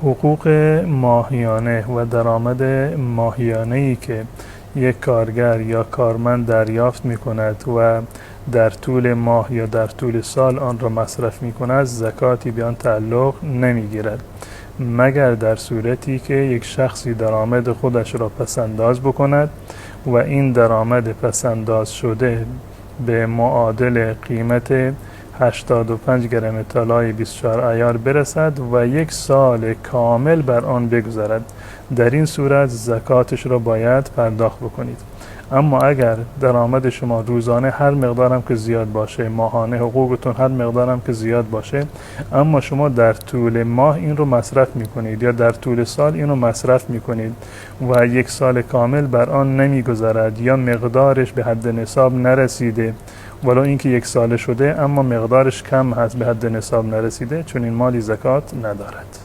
حقوق ماهیانه و درآمد ماهیانه‌ای که یک کارگر یا کارمند دریافت می کند و در طول ماه یا در طول سال آن را مصرف می کند زکاتی به آن تعلق نمی گیرد، مگر در صورتی که یک شخصی درآمد خودش را پسنداز بکند و این درآمد پسنداز شده به معادل قیمت 85 گرم طلای 24 عیار برسد و یک سال کامل بر آن بگذرد. در این صورت زکاتش را باید پرداخت بکنید. اما اگر درآمد شما روزانه هر مقدارم که زیاد باشه، ماهانه حقوقتون هر مقدارم که زیاد باشه، اما شما در طول ماه این رو مصرف میکنید یا در طول سال این رو مصرف میکنید و یک سال کامل بر آن نمیگذرد یا مقدارش به حد نصاب نرسیده، ولو اینکه یک ساله شده اما مقدارش کم هست، به حد نصاب نرسیده، چون این مالی زکات ندارد.